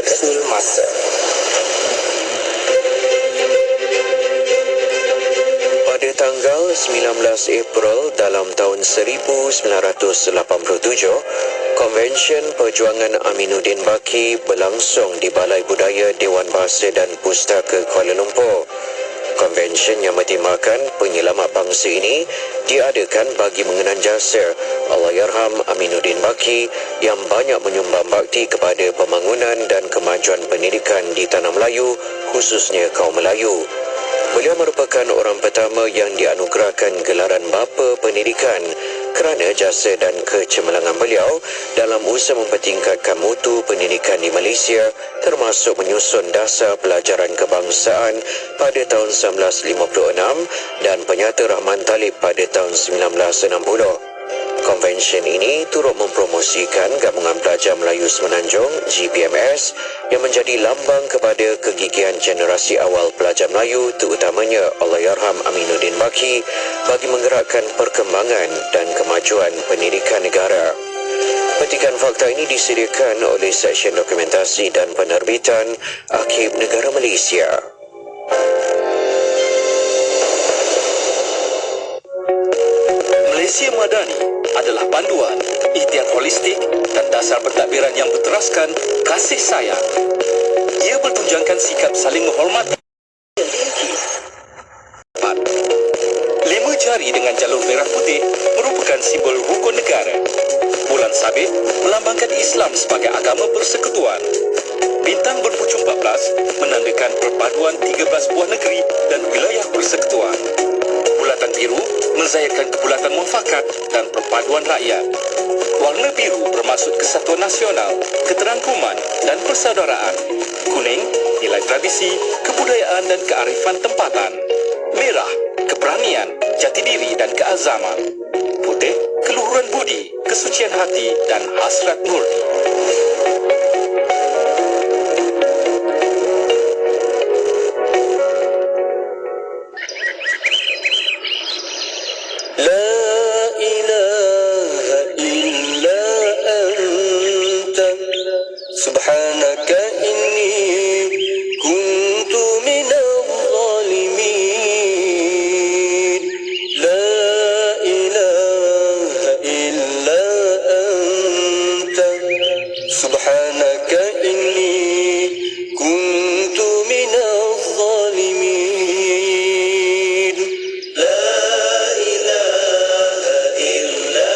Kapsul Masa. Pada tanggal 19 April dalam tahun 1987, Konvensyen Perjuangan Aminuddin Baki berlangsung di Balai Budaya Dewan Bahasa dan Pustaka Kuala Lumpur. Konvensyen yang bertemakan penyelamat bangsa ini diadakan bagi mengenang jasa Allahyarham Aminuddin Baki yang banyak menyumbang bakti kepada pembangunan dan kemajuan pendidikan di Tanah Melayu, khususnya kaum Melayu. Beliau merupakan orang pertama yang dianugerahkan gelaran Bapa Pendidikan kerana jasa dan kecemerlangan beliau dalam usaha mempertingkatkan mutu pendidikan di Malaysia, termasuk menyusun dasar pelajaran kebangsaan pada tahun 1956 dan Penyata Rahman Talib pada tahun 1960. Konvensyen ini turut mempromosikan Gabungan Pelajar Melayu Semenanjung GPMS yang menjadi lambang kepada kegigihan generasi awal pelajar Melayu, terutamanya Allahyarham Aminuddin Baki, bagi menggerakkan perkembangan dan kemajuan pendidikan negara. Petikan fakta ini disediakan oleh Seksyen Dokumentasi dan Penerbitan Arkiv Negara Malaysia. Malaysia Madani adalah panduan, ikhtiar holistik dan dasar pentadbiran yang berteraskan kasih sayang. Ia bertunjangkan sikap saling menghormati. 5 jari dengan jalur merah putih merupakan simbol rukun negara. Bulan sabit melambangkan Islam sebagai agama persekutuan. Bintang berpucung 14 menandakan perpaduan 13 buah negeri dan wilayah persekutuan. Bulatan biru menzayakan kebulatan muafakat dan perpaduan rakyat. Warna biru bermaksud kesatuan nasional, keterangkuman dan persaudaraan. Kuning, nilai tradisi, kebudayaan dan kearifan tempatan. Merah, keberanian, jati diri dan keazaman. Putih, keluhuran budi, kesucian hati dan hasrat murni. Subhanaka inni kuntu minal zalimin. La ilaha illa anta. Subhanaka inni kuntu minal zalimin. La ilaha illa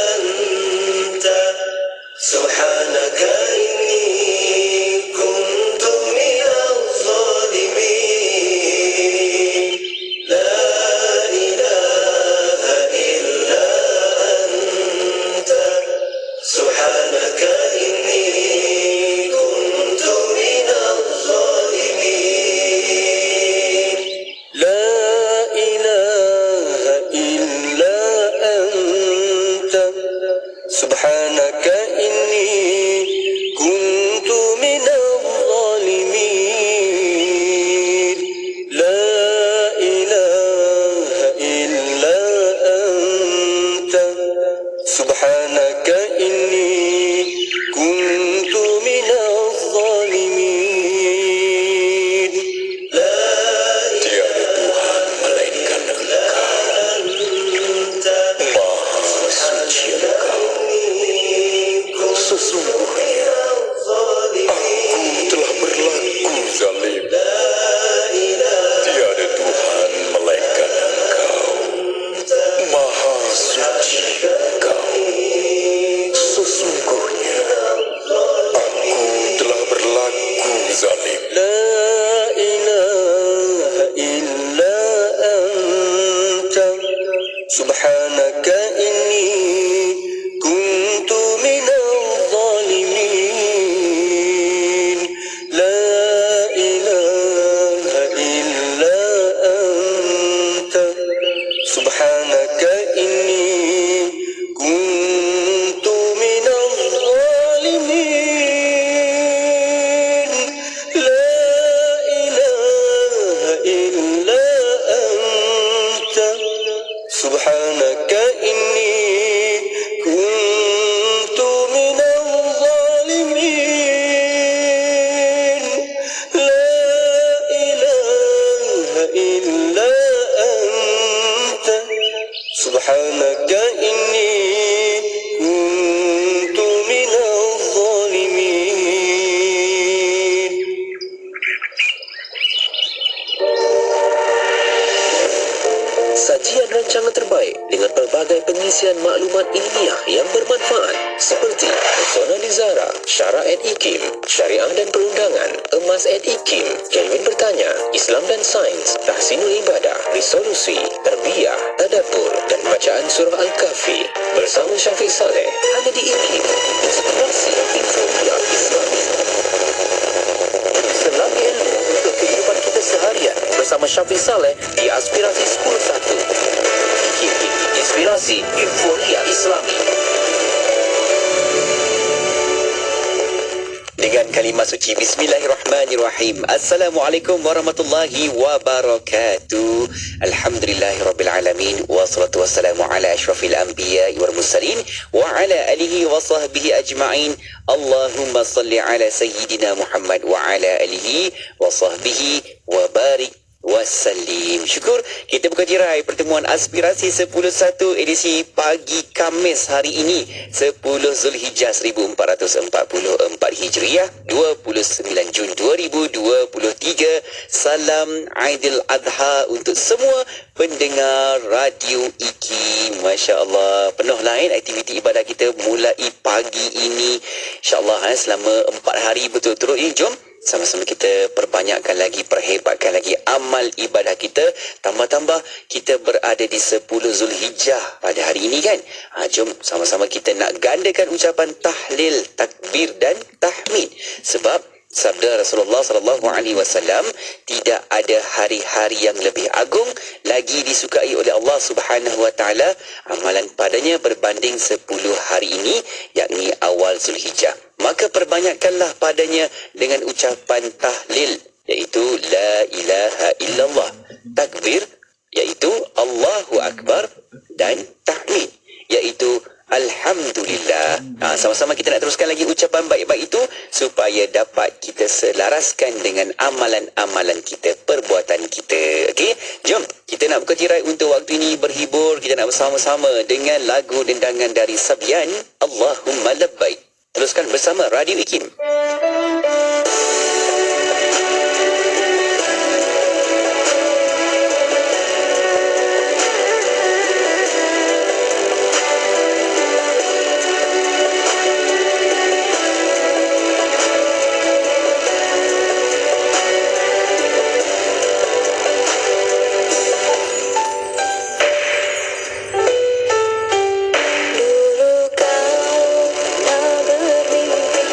anta. Subhanaka Subhanaka inni kuntu minal zalimin. La ilaha illa anta. Subhanaka inni kuntu minal zalimin. Tiada Tuhan melainkan Engkau. Maha suci Engkau. Sesungguhnya aku telah berlaku zalim. Tiada Tuhan melainkan Engkau. Maha suci Engkau. سبحانك إني كنت من الظالمين. Sajian rancangan terbaik dengan pelbagai pengisian maklumat ilmiah yang bermanfaat seperti Persona Lizara, Syara & Ikim, Syariah dan Perundangan, Emas & Ikim, Kelvin Bertanya, Islam dan Sains, Tahsinul Ibadah, Resolusi, Tarbiyah, Tadabbur dan Bacaan Surah Al-Kahfi bersama Syafiq Saleh hanya di Ikim, Inspirasi Informia Islam. Selagi ilmu untuk kehidupan kita seharian bersama Syafiq Saleh di Aspirasi 10.1. Inspirasi Euforia Islami. Dengan kalimah suci Bismillahirrahmanirrahim. Assalamualaikum warahmatullahi wabarakatuh. Alhamdulillahirrabbilalamin. Wassalatu wassalamu ala ashrafil anbiya wal mursalin wa ala alihi wa sahbihi ajma'in. Allahumma salli ala Sayyidina Muhammad wa ala alihi wa sahbihi wa barik wassalim. Syukur kita buka tirai pertemuan Aspirasi 10.1 edisi pagi Khamis hari ini 10 Zulhijjah 1444 Hijriah 29 Jun 2023. Salam Aidil Adha untuk semua pendengar Radio Iki. Masya Allah, penuh lain aktiviti ibadah kita mulai pagi ini. InsyaAllah selama 4 hari betul-betul ini. Jom sama-sama kita perbanyakkan lagi, perhebatkan lagi amal ibadah kita. Tambah-tambah kita berada di 10 Zulhijjah pada hari ini kan. Jom sama-sama kita nak gandakan ucapan tahlil, takbir dan tahmid. Sebab sabda Rasulullah SAW, tidak ada hari-hari yang lebih agung lagi disukai oleh Allah Subhanahu Wa Taala amalan padanya berbanding 10 hari ini, yakni awal Zulhijjah. Maka perbanyakkanlah padanya dengan ucapan tahlil, iaitu la ilaha illallah, takbir iaitu Allahu Akbar, dan tahmid iaitu Alhamdulillah. Sama-sama kita nak teruskan lagi ucapan baik-baik itu supaya dapat kita selaraskan dengan amalan-amalan kita, perbuatan kita. Okey, jom kita nak buka tirai untuk waktu ini berhibur. Kita nak bersama-sama dengan lagu dendangan dari Sabian, Allahumma labbaik. Teruskan bersama Radio Ikim. Dulu kau pernah bermimpi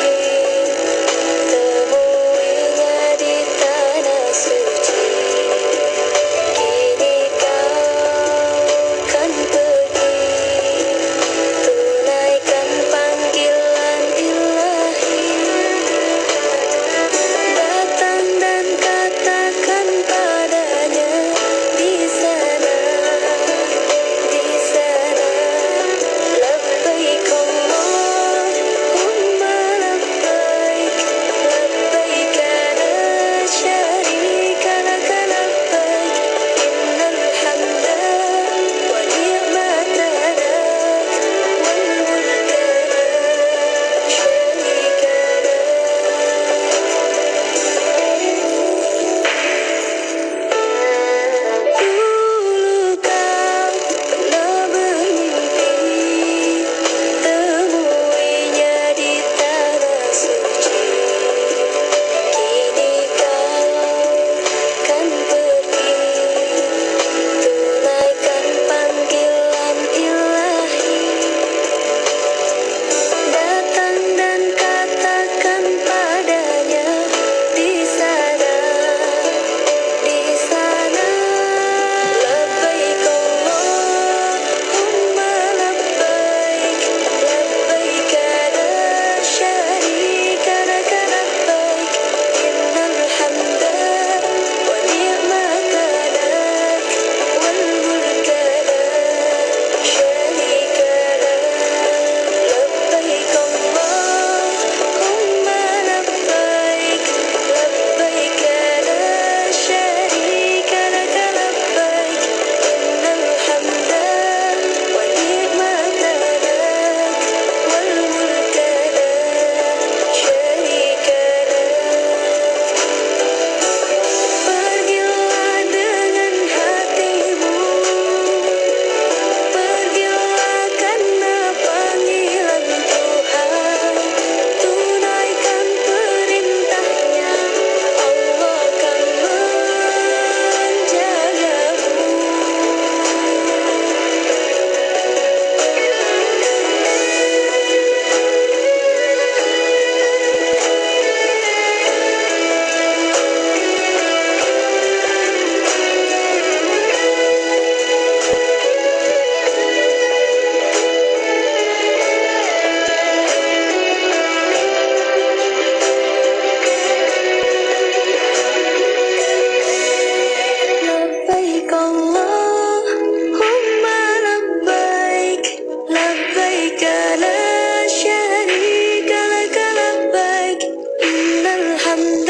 لبيك لا شريك لك لبيك إن الحمد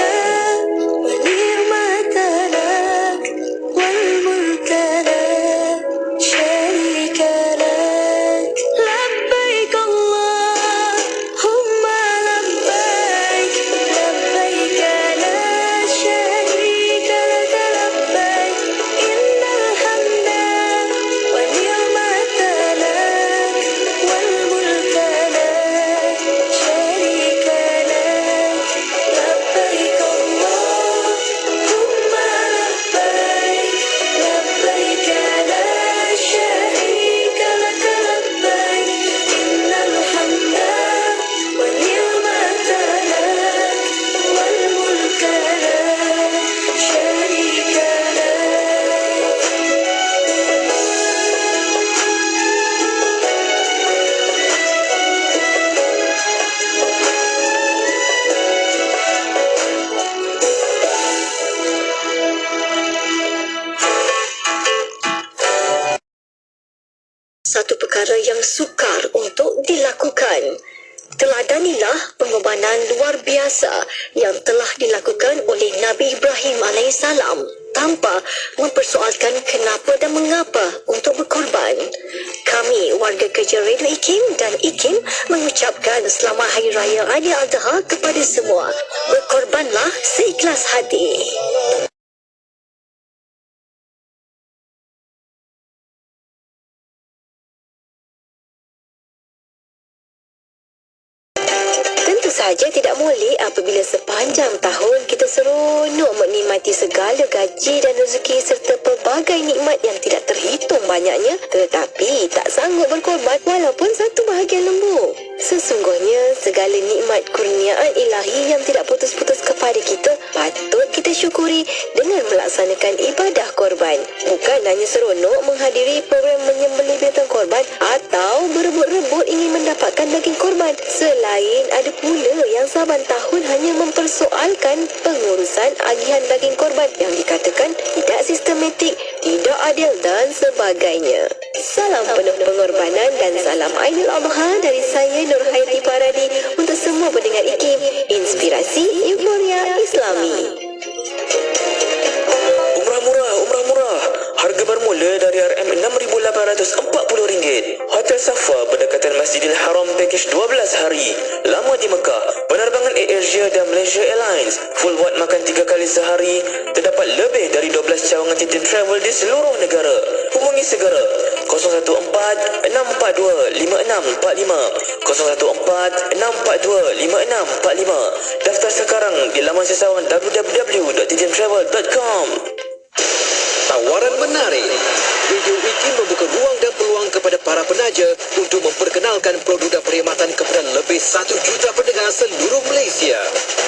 والنعمة لك والملك لا شريك لك لبيك اللهم لبيك لبيك لا شريك لك لبيك إن الحمد والنعمة لك والملك لا شريك لك لبيك اللهم لبيك لبيك لا شريك لك لبيك إن الحمد والنعمة لك والملك لا شريك لك. Satu perkara yang sukar untuk dilakukan. Teladanilah pengorbanan luar biasa yang telah dilakukan oleh Nabi Ibrahim alaihissalam tanpa mempersoalkan kenapa dan mengapa untuk berkorban. Kami, warga kerja Radio IKIM dan IKIM mengucapkan Selamat Hari Raya Aidiladha kepada semua. Berkorbanlah seikhlas hati. Tentu sahaja tidak molek apabila sepanjang tahun kita seronok menikmati segala gaji dan rezeki serta pelbagai nikmat yang tidak terhitung banyaknya, tetapi tak sanggup berkorban walaupun satu bahagian lembu. Sesungguhnya segala nikmat kurniaan ilahi yang tidak putus-putus kepada kita patut kita syukuri dengan melaksanakan ibadah korban. Bukan hanya seronok menghadiri program menyembelih binatang korban atau berebut-rebut ingin mendapatkan daging korban. Selain ada pula yang saban tahun hanya mempersoalkan pengurusan agihan daging korban yang dikatakan tidak sistematik, tidak adil dan sebagainya. Salam penuh pengorbanan dan salam Aidiladha dari saya Nur Hayati Paradi untuk semua pendengar IKIM, inspirasi euforia Islami. Umrah murah. Harga bermula dari RM6,840. Hotel Safa berdekatan Masjidil Haram, pakej 12 hari. Lama di Mekah. Penerbangan Air Asia dan Malaysia Airlines. Full wad makan 3 kali sehari. Terdapat lebih dari 12 cawangan titik travel di seluruh negara. Hubungi segera 014-642-5645 014-642-5645. Daftar sekarang di laman sesawan www.tjtravel.com. Tawaran menarik. Radio IKIM membuka ruang dan peluang kepada para penaja untuk memperkenalkan produk dan perkhidmatan kepada lebih 1 juta pendengar seluruh Malaysia.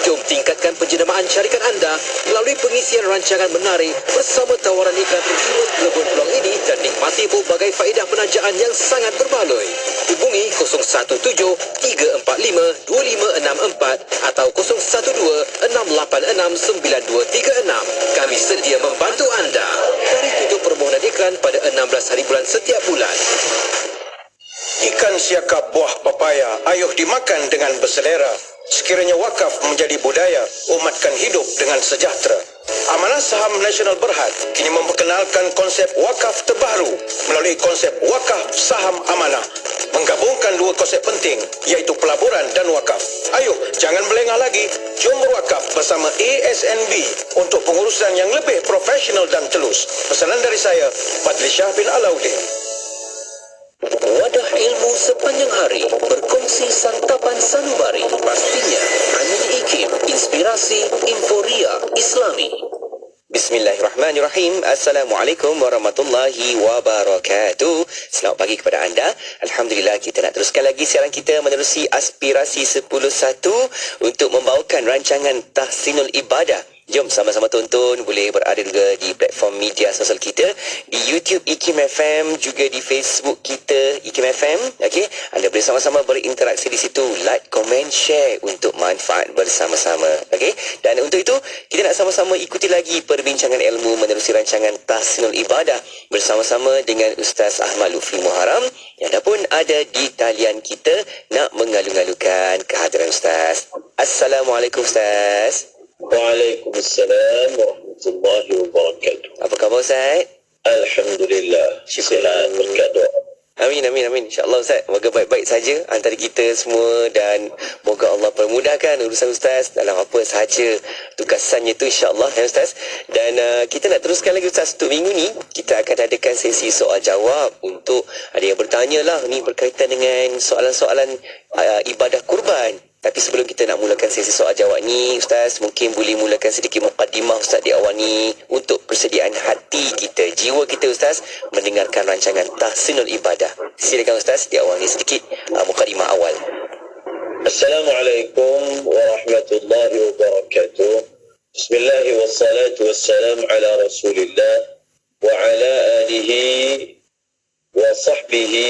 Jom tingkatkan penjenamaan syarikat anda melalui pengisian rancangan menarik bersama tawaran iklan terkini pelebur peluang ini dan nikmati pelbagai faedah penajaan yang sangat berbaloi. Hubungi 017-345-2564 atau 012-686-9236. Kami sedia membantu anda. Tarikh tutup permohonan iklan pada 16 hari bulan setiap bulan. Ikan siakap buah papaya ayuh dimakan dengan berselera. Sekiranya wakaf menjadi budaya, umatkan hidup dengan sejahtera. Amanah Saham Nasional Berhad kini memperkenalkan konsep wakaf terbaru melalui konsep wakaf saham amanah. Menggabungkan 2 konsep penting iaitu pelaburan dan wakaf. Ayuh, jangan melengah lagi. Jom berwakaf bersama ASNB untuk pengurusan yang lebih profesional dan telus. Pesanan dari saya, Fadli Shah bin Alauddin. Wadah ilmu sepanjang hari, berkongsi santapan sanubari. Pastinya hanya di IKIM, inspirasi euforia Islami. Bismillahirrahmanirrahim. Assalamualaikum warahmatullahi wabarakatuh. Selamat pagi kepada anda. Alhamdulillah, kita nak teruskan lagi siaran kita menerusi aspirasi 10.1 untuk membawakan rancangan Tahsinul Ibadah Jom sama-sama tonton. Boleh berada juga di platform media sosial kita, di YouTube IKIM FM, juga di Facebook kita IKIM FM. Okey, anda boleh sama-sama berinteraksi di situ, like, komen, share untuk manfaat bersama-sama. Okey, dan untuk itu kita nak sama-sama ikuti lagi perbincangan ilmu menerusi rancangan Tahsinul Ibadah bersama-sama dengan Ustaz Ahmad Lutfi Muharram yang dah pun ada di talian kita nak mengalu-ngalukan kehadiran Ustaz. Assalamualaikum Ustaz. Waalaikumsalam warahmatullahi wabarakatuh. Apa khabar Ustaz? Alhamdulillah. Sihat berkat doa. Amin, amin, amin. InsyaAllah Ustaz, moga baik-baik saja antara kita semua dan moga Allah permudahkan urusan Ustaz dalam apa sahaja tugasannya tu, insyaAllah ya Ustaz. Dan kita nak teruskan lagi Ustaz. Untuk minggu ni kita akan adakan sesi soal jawab untuk ada yang bertanya lah ni berkaitan dengan soalan-soalan ibadah kurban. Tapi sebelum kita nak mulakan sesi soal jawab ni, Ustaz, mungkin boleh mulakan sedikit mukadimah Ustaz di awal ni untuk persediaan hati kita, jiwa kita Ustaz, mendengarkan rancangan Tahsinul Ibadah. Silakan Ustaz di awal ni sedikit mukadimah awal. Assalamualaikum warahmatullahi wabarakatuh. Bismillah wassalatu wassalam ala Rasulillah wa ala alihi wa sahbihi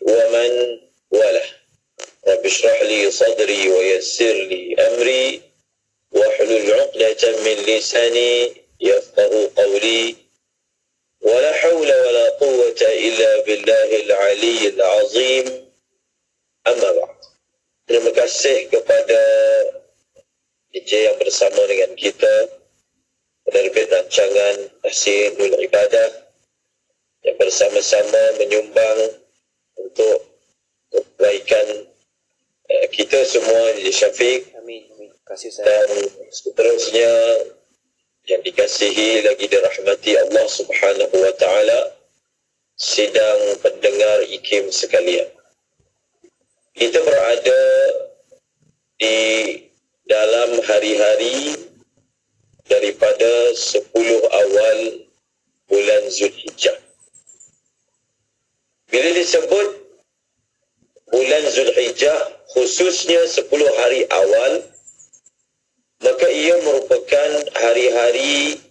wa man walah. Rabbi shrah li sadri wa yassir li amri wa hlul 'uqdatan min lisani yafqahu qawli wa la hawla wa la quwwata illa billahil 'aliyyil 'azim. Amma ba'd. Terima kasih kepada DJ yang bersama dengan kita, penerbit rancangan Tahsinul Ibadah yang bersama-sama menyumbang untuk kebaikan kita semua di Syafiq. Amin. Terima kasih Ustaz. Dan seterusnya yang dikasihi lagi dirahmati Allah Subhanahu wa taala, sidang pendengar IKIM sekalian. Kita berada di dalam hari-hari daripada 10 awal bulan Zulhijjah. Bila disebut bulan Zulhijjah, khususnya 10 hari awal, maka ia merupakan hari-hari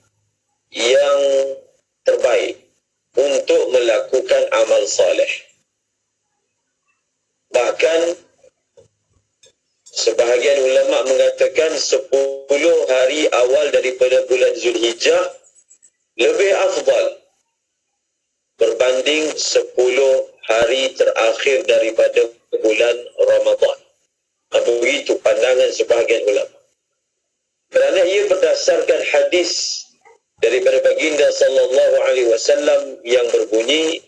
yang terbaik untuk melakukan amal saleh. Bahkan sebahagian ulama mengatakan 10 hari awal daripada bulan Zulhijjah lebih afdal berbanding 10 hari terakhir daripada bulan Ramadan. Begitu pandangan sebahagian ulama. Kerana ia berdasarkan hadis daripada baginda sallallahu alaihi wasallam yang berbunyi,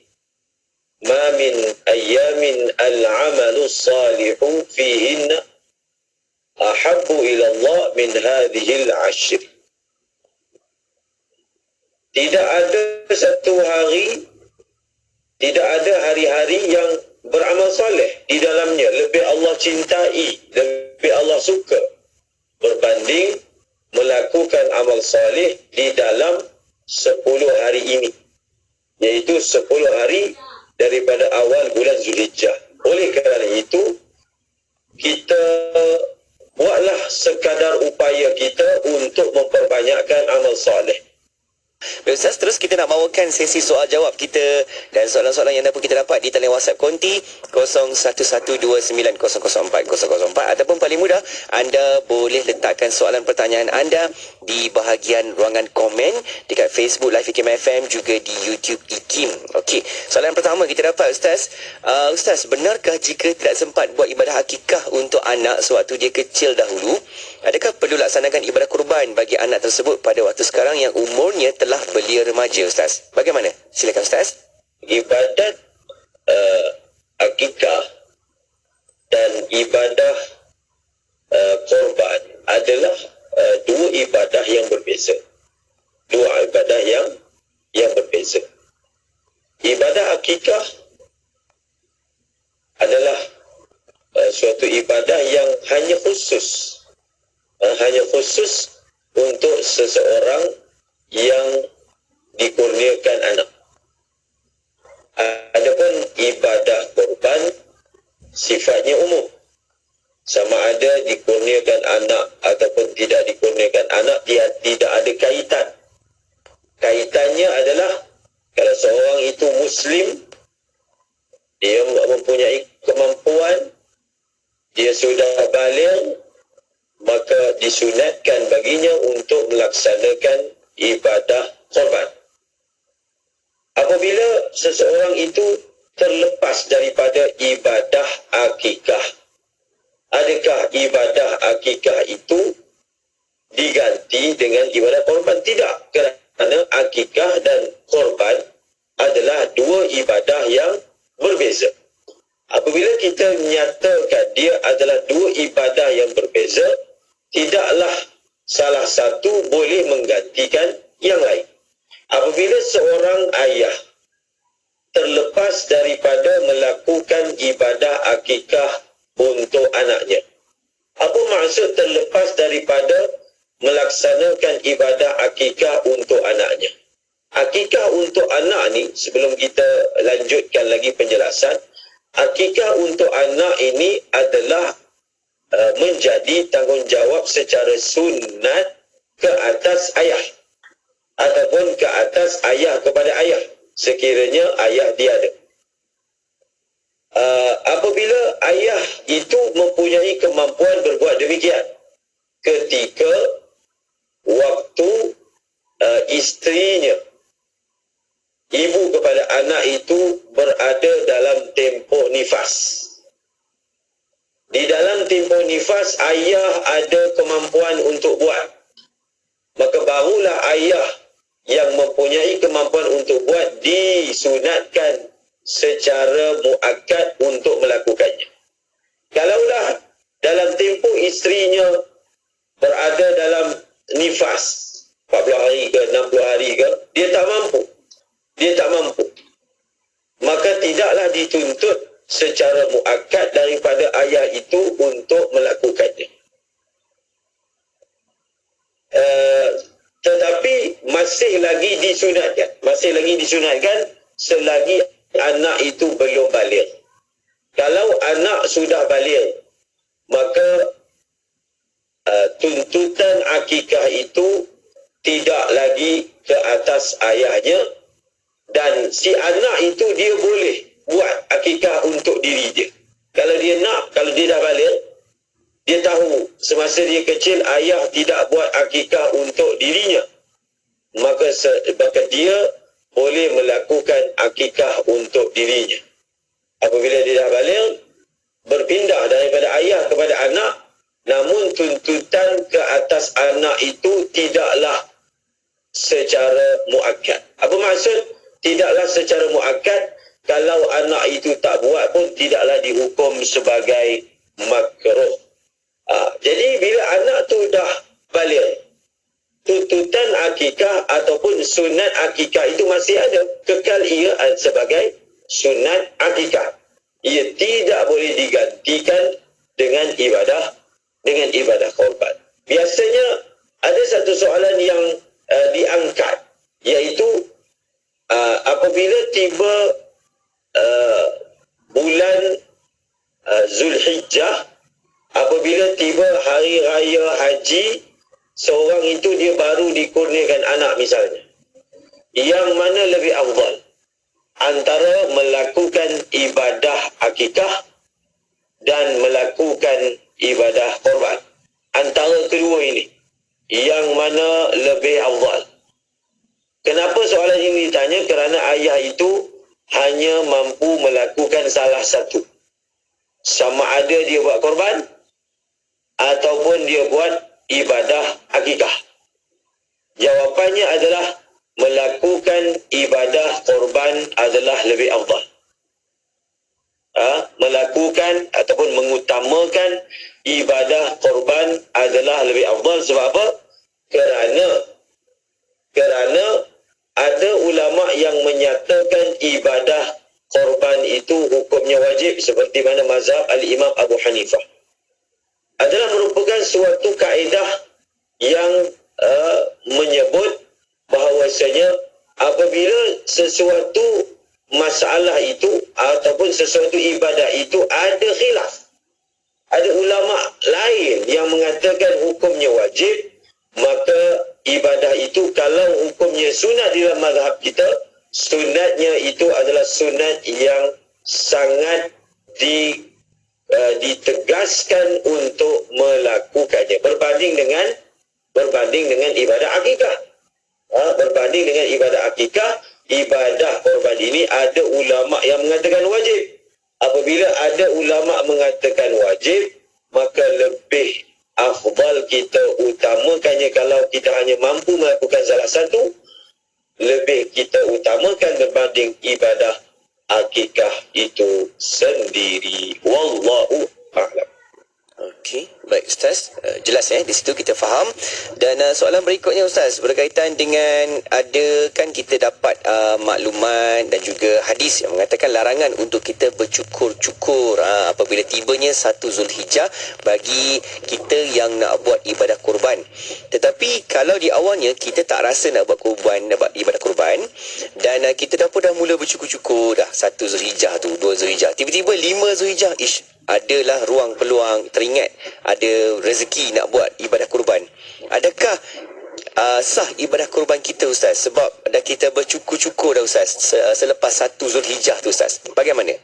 "Ma min ayyamin al-'amalu salihu fihinna ahabbu ila Allah min hadhihi al-'ashr." Tidak ada satu hari, tidak ada hari-hari yang beramal soleh di dalamnya lebih Allah cintai, lebih Allah suka berbanding melakukan amal soleh di dalam 10 hari ini, iaitu 10 hari daripada awal bulan Zulhijjah. Oleh kerana itu, kita buatlah sekadar upaya kita untuk memperbanyakkan amal soleh. Baik Ustaz, terus kita nak bawakan sesi soal jawab kita dan soalan-soalan yang dapat kita dapat di talian WhatsApp konti 0112900404 ataupun paling mudah anda boleh letakkan soalan pertanyaan anda di bahagian ruangan komen dekat Facebook Live IKIM FM, juga di YouTube IKIM. Okey, soalan pertama kita dapat Ustaz. Ustaz, benarkah jika tidak sempat buat ibadah akikah untuk anak sewaktu dia kecil dahulu, adakah perlu laksanakan ibadah kurban bagi anak tersebut pada waktu sekarang yang umurnya telah belia remaja Ustaz? Bagaimana? Silakan Ustaz. Ibadat akikah dan ibadah korban adalah dua ibadah yang berbeza. Dua ibadah yang berbeza. Ibadah akikah adalah suatu ibadah yang hanya khusus untuk seseorang yang dikurniakan anak. Adapun ibadah korban sifatnya umum. sama ada dikurniakan anak ataupun tidak dikurniakan anak, dia tidak ada kaitan. Kaitannya adalah kalau seorang itu Muslim, dia mempunyai kemampuan, dia sudah baligh, maka disunatkan baginya untuk melaksanakan ibadah korban. Apabila seseorang itu terlepas daripada ibadah akikah, adakah ibadah akikah itu diganti dengan ibadah korban? Tidak, kerana akikah dan korban adalah dua ibadah yang berbeza. Apabila kita menyatakan dia adalah dua ibadah yang berbeza, tidaklah salah satu boleh menggantikan yang lain. Apabila seorang ayah terlepas daripada melakukan ibadah akikah untuk anaknya, apa maksud terlepas daripada melaksanakan ibadah akikah untuk anaknya? Akikah untuk anak ni, sebelum kita lanjutkan lagi penjelasan, akikah untuk anak ini adalah menjadi tanggungjawab secara sunat ke atas ayah ataupun ke atas ayah kepada ayah sekiranya ayah tiada. Apabila ayah itu mempunyai kemampuan berbuat demikian ketika waktu isterinya, ibu kepada anak itu berada dalam tempoh nifas. Di dalam tempoh nifas, ayah ada kemampuan untuk buat. Maka barulah ayah yang mempunyai kemampuan untuk buat disunatkan secara muakkad untuk melakukannya. Kalaulah dalam tempoh isterinya berada dalam nifas 40 hari ke 60 hari ke, dia tak mampu, maka tidaklah dituntut secara muakkad daripada ayah itu untuk melakukannya. Tetapi masih lagi disunatkan selagi anak itu belum baligh. Kalau anak sudah baligh, maka tuntutan akikah itu tidak lagi ke atas ayahnya, dan si anak itu dia boleh buat akikah untuk diri dia. Kalau dia nak, kalau dia dah baligh, dia tahu semasa dia kecil ayah tidak buat akikah untuk dirinya, maka dia boleh melakukan akikah untuk dirinya. Apabila dia dah baligh, berpindah daripada ayah kepada anak, namun tuntutan ke atas anak itu tidaklah secara muakkad. Apa maksud tidaklah secara muakkad? Kalau anak itu tak buat pun tidaklah dihukum sebagai makruh. Jadi bila anak tu dah baligh, tuntutan akikah ataupun sunat akikah itu masih ada, kekal ia sebagai sunat akikah. Ia tidak boleh digantikan dengan ibadah korban. Biasanya ada satu soalan yang diangkat, iaitu apabila tiba bulan Zulhijjah, apabila tiba hari raya haji, seorang itu dia baru dikurniakan anak misalnya, yang mana lebih afdal antara melakukan ibadah akikah dan melakukan ibadah korban? Antara kedua ini, yang mana lebih afdal? Kenapa soalan ini ditanya? Kerana ayah itu hanya mampu melakukan salah satu, sama ada dia buat korban ataupun dia buat ibadah akikah. Jawapannya adalah melakukan ibadah korban adalah lebih afdal. Melakukan ataupun mengutamakan ibadah korban adalah lebih afdal. Sebab apa? Kerana ada ulama yang menyatakan ibadah korban itu hukumnya wajib, seperti mana mazhab Al-Imam Abu Hanifah. Adalah merupakan suatu kaedah yang menyebut bahawasanya apabila sesuatu masalah itu ataupun sesuatu ibadah itu ada khilaf, ada ulama yang mengatakan hukumnya wajib, maka ibadah itu kalau hukumnya sunat di dalam mazhab kita, sunatnya itu adalah sunat yang sangat ditegaskan untuk melakukannya berbanding dengan ibadah akikah. Berbanding dengan ibadah akikah, ibadah korban ini ada ulama yang mengatakan wajib. Apabila ada ulama mengatakan wajib, maka lebih afdal kita utamakannya. Kalau kita hanya mampu melakukan salah satu, lebih kita utamakan berbanding ibadah akikah itu sendiri. Wallahu a'lam. Okey, baik Ustaz. Jelas di situ kita faham. Dan soalan berikutnya Ustaz, berkaitan dengan ada kan kita dapat maklumat dan juga hadis yang mengatakan larangan untuk kita bercukur-cukur apabila tibanya 1 Zulhijjah bagi kita yang nak buat ibadah kurban. Tetapi kalau di awalnya kita tak rasa nak buat ibadah kurban dan kita dah mula bercukur-cukur dah 1 Zulhijjah tu, 2 Zulhijjah, tiba-tiba 5 Zulhijjah adalah ruang peluang, teringat ada rezeki nak buat ibadah kurban. Adakah sah ibadah kurban kita Ustaz sebab dah kita bercukur-cukur dah Ustaz selepas 1 Zulhijjah tu Ustaz? Bagaimana?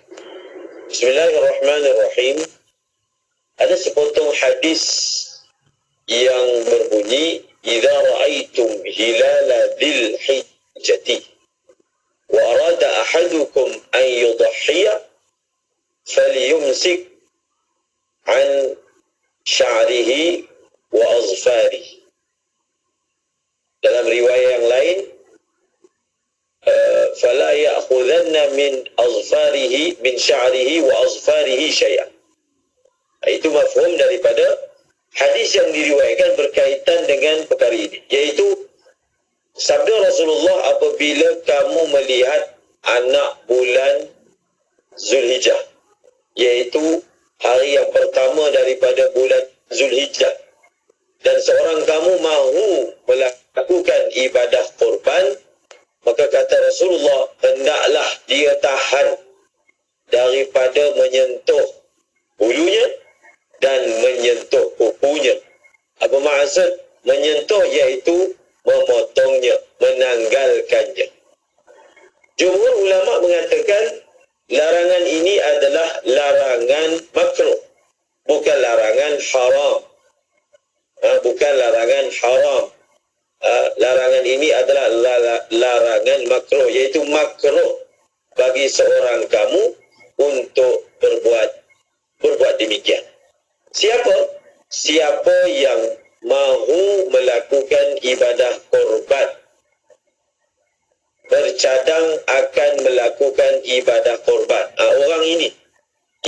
Bismillahirrahmanirrahim. Ada sepotong hadis yang berbunyi, "Idza ra'aitum hilala dzil hijjati wa arada ahadukum an yudhhiya falyumsik an sya'rihi wa azfarihi." Dalam riwayat yang lain, fala ya'khudhanna min azfarihi min sya'rihi wa azfarihi syai'an. Itu mafhum daripada hadis yang diriwayatkan berkaitan dengan perkara ini, iaitu sabda Rasulullah, apabila kamu melihat anak bulan Zulhijjah, iaitu hari yang pertama daripada bulan Zulhijjah, dan seorang kamu mahu melakukan ibadah korban, maka kata Rasulullah, hendaklah dia tahan daripada menyentuh bulunya dan menyentuh kukunya. Apa maksud menyentuh? Iaitu memotongnya, menanggalkannya. Jumhur ulama mengatakan larangan ini adalah larangan makruh, bukan larangan haram. Bukan larangan haram. Larangan ini adalah larangan makruh, iaitu makruh bagi seorang kamu untuk berbuat demikian. Siapa yang mahu melakukan ibadah korban, bercadang akan melakukan ibadah korban, orang ini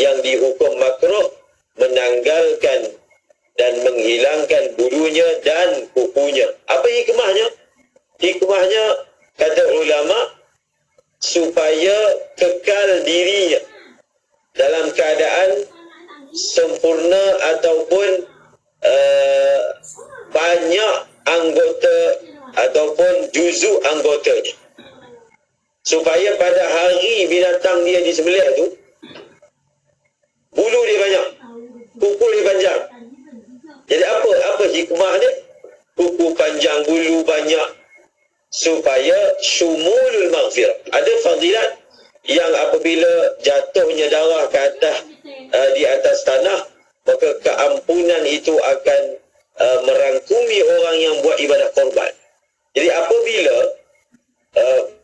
yang dihukum makruh menanggalkan dan menghilangkan bulunya dan kukunya. Apa hikmahnya? Hikmahnya, kata ulama, supaya kekal dirinya dalam keadaan sempurna ataupun banyak anggota ataupun juzuk anggotanya, supaya pada hari binatang dia disembelih tu, bulu dia banyak, kuku dia panjang. Jadi apa hikmah dia? Kuku panjang, bulu banyak, supaya syumulul maghfirah. Ada fadilat yang apabila jatuhnya darah ke atas di atas tanah, maka keampunan itu akan merangkumi orang yang buat ibadah korban. Jadi apabila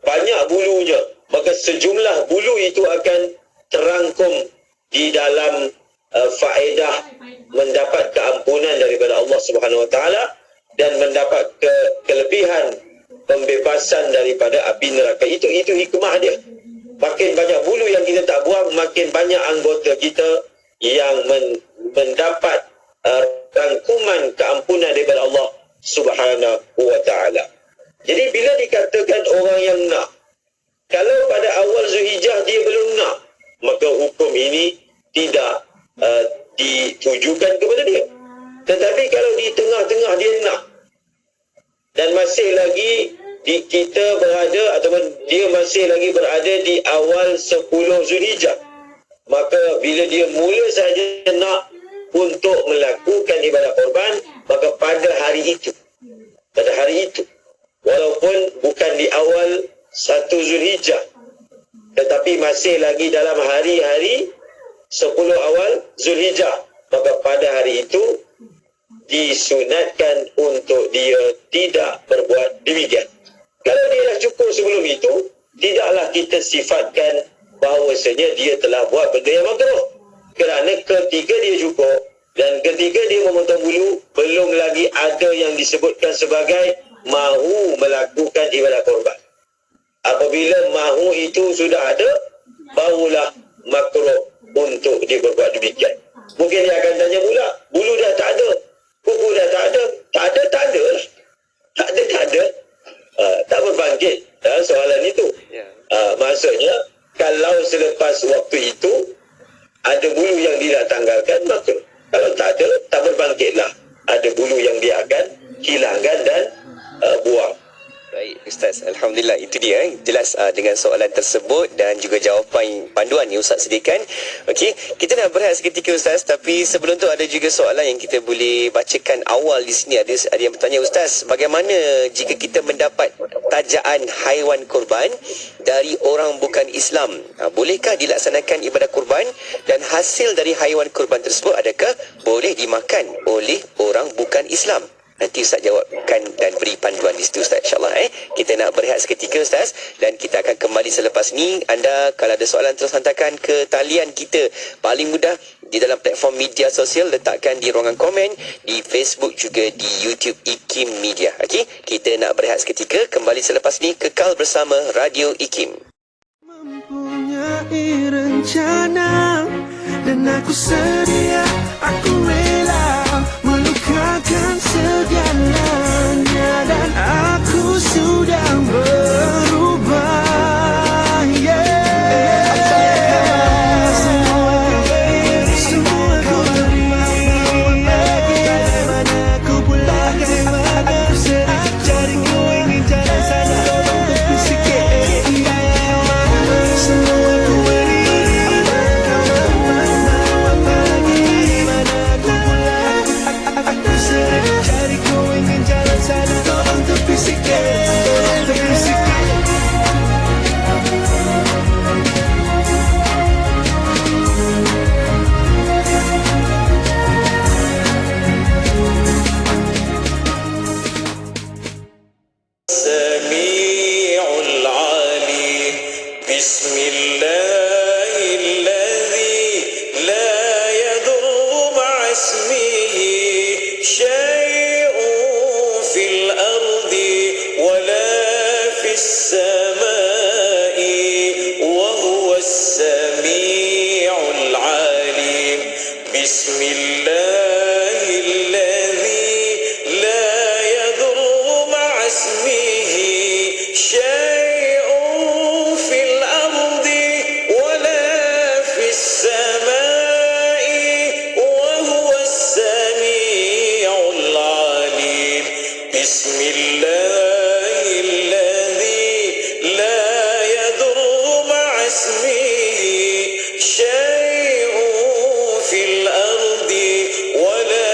banyak bulunya, maka sejumlah bulu itu akan terangkum di dalam faedah mendapat keampunan daripada Allah Subhanahu Wa Taala dan mendapat kelebihan pembebasan daripada api neraka. Itu hikmah dia. Makin banyak bulu yang kita tak buang, makin banyak anggota kita yang mendapat rangkuman keampunan daripada Allah Subhanahu Wa Taala. Jadi bila dikatakan orang yang nak, kalau pada awal Zulhijjah dia belum nak, maka hukum ini tidak ditujukan kepada dia. Tetapi kalau di tengah-tengah dia nak dan masih lagi kita berada ataupun dia masih lagi berada di awal 10 Zulhijjah, maka bila dia mula saja nak, untuk melakukan ibadah korban, maka pada hari itu, walaupun bukan di awal 1 Zulhijjah, tetapi masih lagi dalam hari-hari 10 awal Zulhijjah, maka pada hari itu disunatkan untuk dia tidak berbuat demikian. Kalau dia dah cukur sebelum itu, tidaklah kita sifatkan bahawasanya dia telah buat benda yang makruh. Kerana ketika dia cukur dan ketika dia memotong bulu, belum lagi ada yang disebutkan sebagai mahu melakukan ibadah korban. Apabila mahu itu sudah ada, barulah makruh untuk dia berbuat demikian. Mungkin dia akan tanya pula, bulu dah tak ada, kuku dah tak ada. Tak ada. Tak berbangkit soalan itu. Maksudnya, kalau selepas waktu itu ada bulu yang dia tanggalkan, maka kalau tak ada, tak berbangkitlah. Ada bulu yang dia akan hilangkan dan buang. Baik Ustaz, Alhamdulillah itu dia jelas dengan soalan tersebut dan juga jawapan panduan yang Ustaz sediakan. Okey, kita nak berehat seketika Ustaz, tapi sebelum tu ada juga soalan yang kita boleh bacakan awal di sini. Ada yang bertanya, Ustaz, bagaimana jika kita mendapat tajaan haiwan kurban dari orang bukan Islam? Bolehkah dilaksanakan ibadah kurban dan hasil dari haiwan kurban tersebut adakah boleh dimakan oleh orang bukan Islam? Nanti Ustaz jawabkan dan beri panduan di situ Ustaz, insyaAllah. Kita nak berehat seketika Ustaz dan kita akan kembali selepas ni. Anda kalau ada soalan terus hantarkan ke talian kita. Paling mudah di dalam platform media sosial, letakkan di ruangan komen di Facebook juga di YouTube IKIM Media. Okey, kita nak berehat seketika, kembali selepas ni. Kekal bersama Radio IKIM. Mempunyai rencana dan aku sedia, aku rela melukakan segalanya dan aku sudah berubah. Semua ku terima, bagaimana ku pulang, bagaimana ku sedih, cari ku ingin jalan sana untuk sikit. Semua ku beri, cari ku ingin jalan sana, tolong tepi sikit, tepi sikit. Sami'ul alim, bismillahilladzi la yadurru ma'asmihi syai'un fil ardi wala fis samai wa huwas sami'ul alim. Bismillahilladzi la yadurru ma'asmihi syai'un fil ardi wala fis samai wa huwas sami'ul alim. Bismillahilladzi la yadurru ma'asmihi syai'un fil ardi wala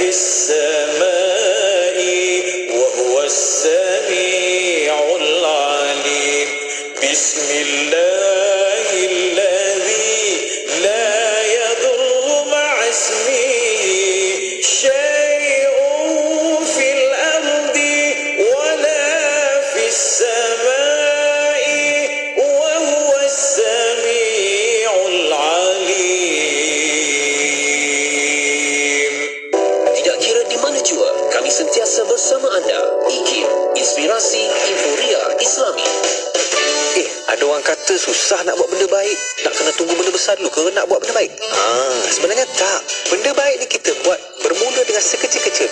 fis samai wa huwas sami'ul alim. Bismillahilladzi la yadurru ma'asmihi syai'un fil ardi wala fis samai wa huwas sami'ul alim. Tidak kira di mana jua, kami sentiasa bersama anda. IKIM, Inspirasi Inforia Islami. Ada orang kata susah nak buat benda baik. Nak kena tunggu benda besar dulu ke nak buat benda baik? Sebenarnya tak. Benda baik ni kita buat bermula dengan sekecil-kecil.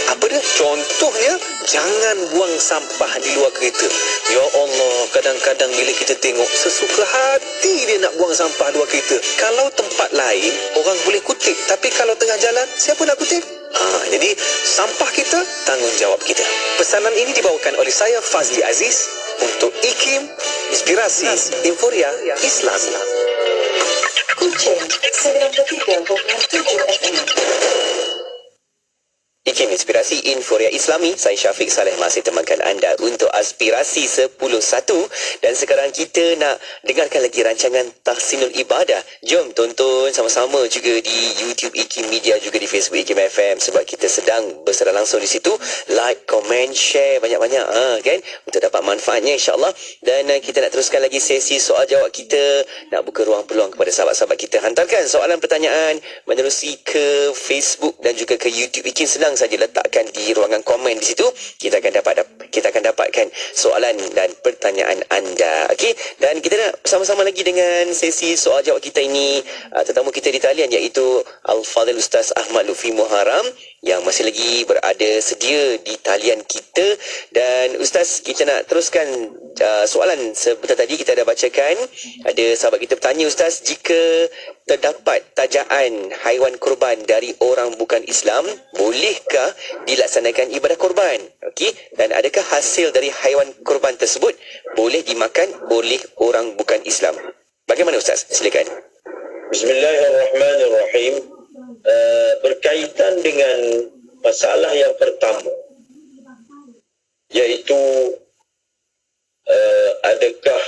Apa dia? Contohnya, jangan buang sampah di luar kereta. Ya Allah, kadang-kadang bila kita tengok sesuka hati dia nak buang sampah luar kereta. Kalau tempat lain, orang boleh kutip. Tapi kalau tengah jalan, siapa nak kutip? Jadi, sampah kita, tanggungjawab kita. Pesanan ini dibawakan oleh saya, Fazli Aziz, untuk IKIM, Inspirasi Inforia Islam. Kucing 93.7 FM. Inspirasi Inforia Islami. Saya Syafiq Saleh masih temankan anda untuk Aspirasi 10.1, dan sekarang kita nak dengarkan lagi rancangan Tahsinul Ibadah. Jom tonton sama-sama juga di YouTube IKIM Media, juga di Facebook IKIM FM, sebab kita sedang bersiaran langsung di situ. Like, komen, share banyak-banyak kan, untuk dapat manfaatnya insya-Allah. Dan kita nak teruskan lagi sesi soal jawab kita, nak buka ruang peluang kepada sahabat-sahabat kita. Hantarkan soalan pertanyaan menerusi ke Facebook dan juga ke YouTube IKIM. Senang saja letakkan di ruangan komen di situ. Kita akan dapatkan soalan dan pertanyaan anda. Okey, dan kita nak sama-sama lagi dengan sesi soal jawab kita ini. Tetamu kita di talian iaitu Al-Fadhil Ustaz Ahmad Lutfi Muharram yang masih lagi berada sedia di talian kita. Dan Ustaz, kita nak teruskan soalan sebentar tadi kita dah bacakan. Ada sahabat kita bertanya, Ustaz, jika terdapat tajaan haiwan kurban dari orang bukan Islam, bolehkah dilaksanakan ibadah kurban? Okey, dan adakah hasil dari haiwan kurban tersebut boleh dimakan oleh orang bukan Islam? Bagaimana Ustaz? Silakan. Bismillahirrahmanirrahim. Berkaitan dengan masalah yang pertama, iaitu adakah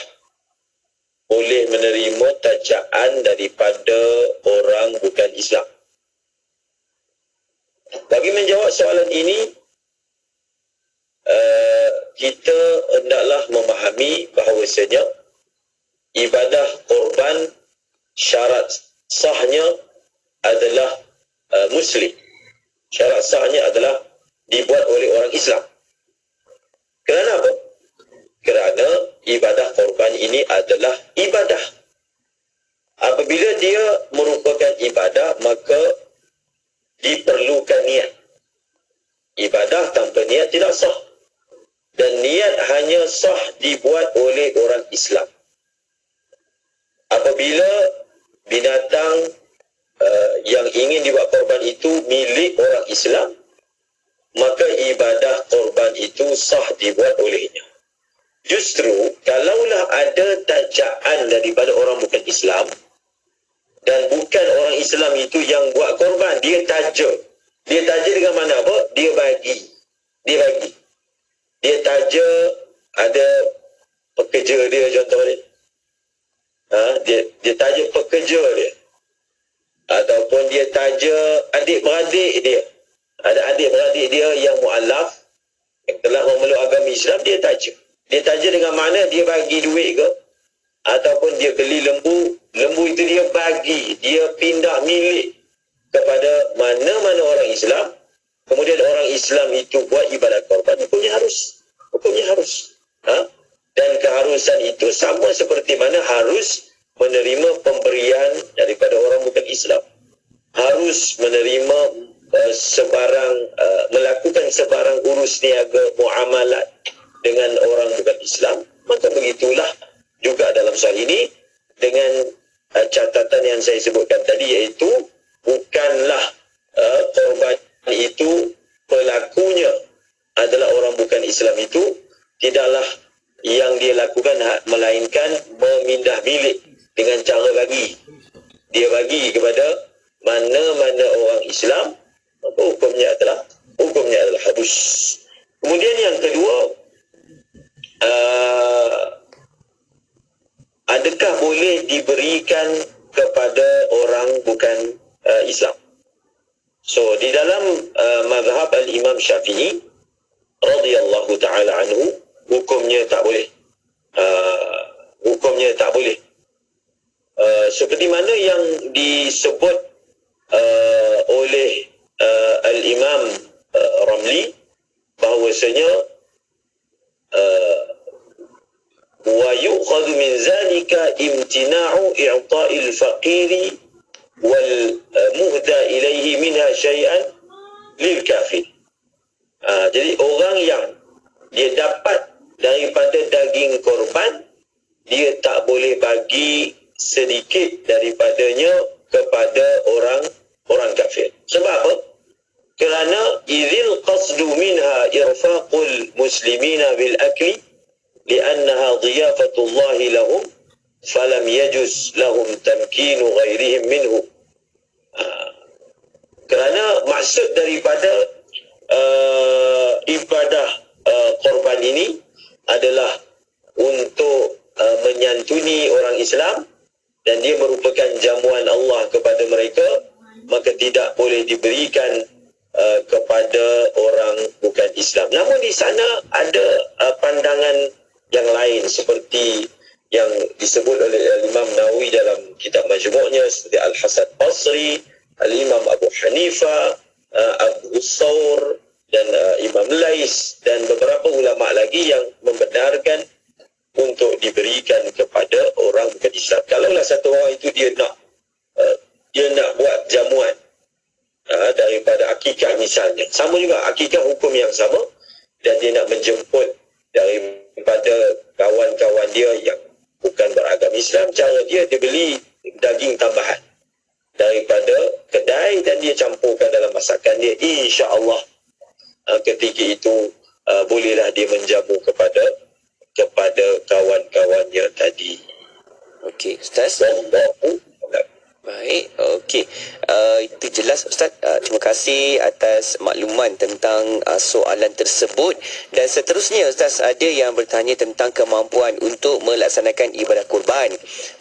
boleh menerima tajaan daripada orang bukan Islam? Bagi menjawab soalan ini, kita hendaklah memahami bahawasanya ibadah korban syarat sahnya adalah Muslim. Syarat sahnya adalah dibuat oleh orang Islam. Kerana apa? Kerana ibadah korban ini adalah ibadah. Apabila dia merupakan ibadah, maka diperlukan niat. Ibadah tanpa niat tidak sah. Dan niat hanya sah dibuat oleh orang Islam. Apabila binatang yang ingin dibuat korban itu milik orang Islam, maka ibadah korban itu sah dibuat olehnya. Justru kalaulah ada tajaan daripada orang bukan Islam, dan bukan orang Islam itu yang buat korban, dia taja. Dia taja dengan mana apa? Dia bagi. Dia taja, ada pekerja dia contoh ni. Dia taja pekerja dia. Ataupun dia taja adik-beradik dia. Ada adik-beradik dia yang mu'alaf, yang telah memeluk agama Islam, dia taja. Dia taja dengan mana? Dia bagi duit ke? Ataupun dia beli lembu. Lembu itu dia bagi. Dia pindah milik kepada mana-mana orang Islam. Kemudian orang Islam itu buat ibadat korban. Hukumnya harus. Dan keharusan itu sama seperti mana harus menerima pemberian daripada orang bukan Islam. Harus menerima melakukan sebarang urus niaga muamalat dengan orang bukan Islam. Maka begitulah juga dalam soal ini, dengan catatan yang saya sebutkan tadi, iaitu bukanlah korban itu pelakunya adalah orang bukan Islam, itu tidaklah yang dia lakukan melainkan memindah milik dengan cara bagi. Dia bagi kepada mana-mana orang Islam, maka hukumnya adalah habus. Kemudian yang kedua, adakah boleh diberikan kepada orang bukan Islam? So di dalam mazhab al-Imam Syafi'i radhiyallahu taala anhu, hukumnya tak boleh. Seperti mana yang disebut oleh al-Imam Ramli, bahawasanya wa yu'khadhu min zalika imtina'u i'ta'il faqiri wal muhda ilaihi minha syai'an lil kafir. Jadi orang yang dia dapat daripada daging korban, dia tak boleh bagi sedikit daripadanya kepada orang kafir. Sebab apa? Kerana idzil qasdu minha irfaqul muslimina bil akli li'annaha dhiyafatullah lahum falam yajuz lahum tamkinu ghairihim minhu. Kerana maksud daripada ibadah korban ini adalah untuk menyantuni orang Islam dan dia merupakan jamuan Allah kepada mereka, maka tidak boleh diberikan kepada orang bukan Islam. Namun di sana ada pandangan yang lain seperti yang disebut oleh Imam Nawawi dalam kitab Majmu'nya, seperti Al-Hasan Basri, Al-Imam Abu Hanifah, Abu Thawr dan Imam Lais dan beberapa ulama lagi yang membenarkan untuk diberikan kepada orang bukan Islam. Kalaulah satu orang itu dia nak buat jamuan daripada akikah misalnya, sama juga akikah hukum yang sama, dan dia nak menjemput daripada kawan-kawan dia yang bukan beragama Islam, cara dia beli daging tambahan daripada kedai dan dia campurkan dalam masakan dia, insya-Allah ketika itu bolehlah dia menjamu kepada kawan-kawannya tadi. Okey, Ustaz. Baik, okey. Itu jelas Ustaz. Terima kasih atas makluman tentang soalan tersebut. Dan seterusnya Ustaz, ada yang bertanya tentang kemampuan untuk melaksanakan ibadah kurban.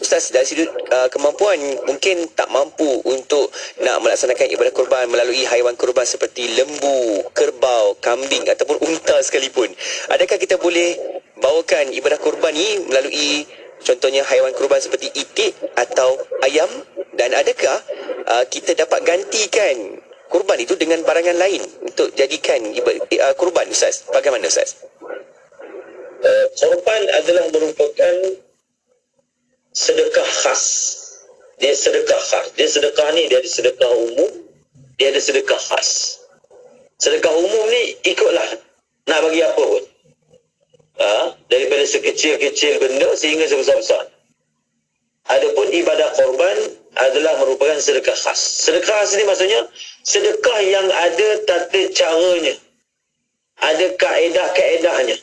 Ustaz, dari sudut kemampuan mungkin tak mampu untuk nak melaksanakan ibadah kurban melalui haiwan kurban seperti lembu, kerbau, kambing ataupun unta sekalipun. Adakah kita boleh bawakan ibadah kurban ni melalui contohnya haiwan kurban seperti itik atau ayam? Dan adakah kita dapat gantikan kurban itu dengan barangan lain untuk jadikan kurban, Ustaz? Bagaimana, Ustaz? Korban adalah merupakan sedekah khas. Dia sedekah khas. Dia sedekah ni, dia ada sedekah umum, dia ada sedekah khas. Sedekah umum ni ikutlah nak bagi apa pun. Daripada sekecil-kecil benda sehingga sebesar-besar. Adapun ibadah korban adalah merupakan sedekah khas. Sedekah khas ni maksudnya sedekah yang ada tata caranya, ada kaedah-kaedahnya.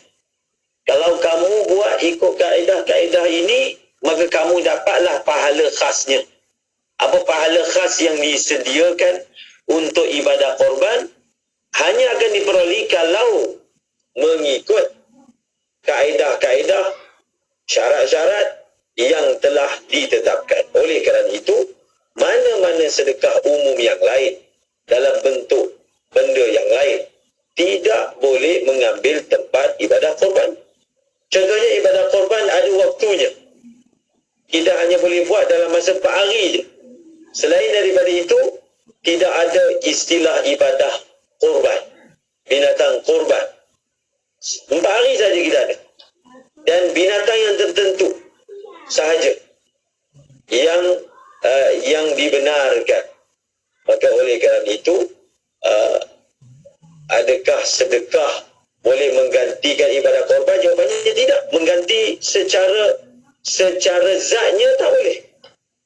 Kalau kamu buat ikut kaedah-kaedah ini, maka kamu dapatlah pahala khasnya. Apa pahala khas yang disediakan untuk ibadah korban hanya akan diperoleh kalau mengikut kaedah-kaedah, syarat-syarat yang telah ditetapkan. Oleh kerana itu, mana-mana sedekah umum yang lain dalam bentuk benda yang lain tidak boleh mengambil tempat ibadah korban. Contohnya ibadah korban ada waktunya. Kita hanya boleh buat dalam masa 4 hari je. Selain daripada itu, tidak ada istilah ibadah korban, binatang korban. 4 hari saja kita ada. Dan binatang yang tertentu sahaja yang dibenarkan. Maka oleh kerana itu, adakah sedekah boleh menggantikan ibadah korban? Jawapannya tidak. Mengganti secara zatnya tak boleh.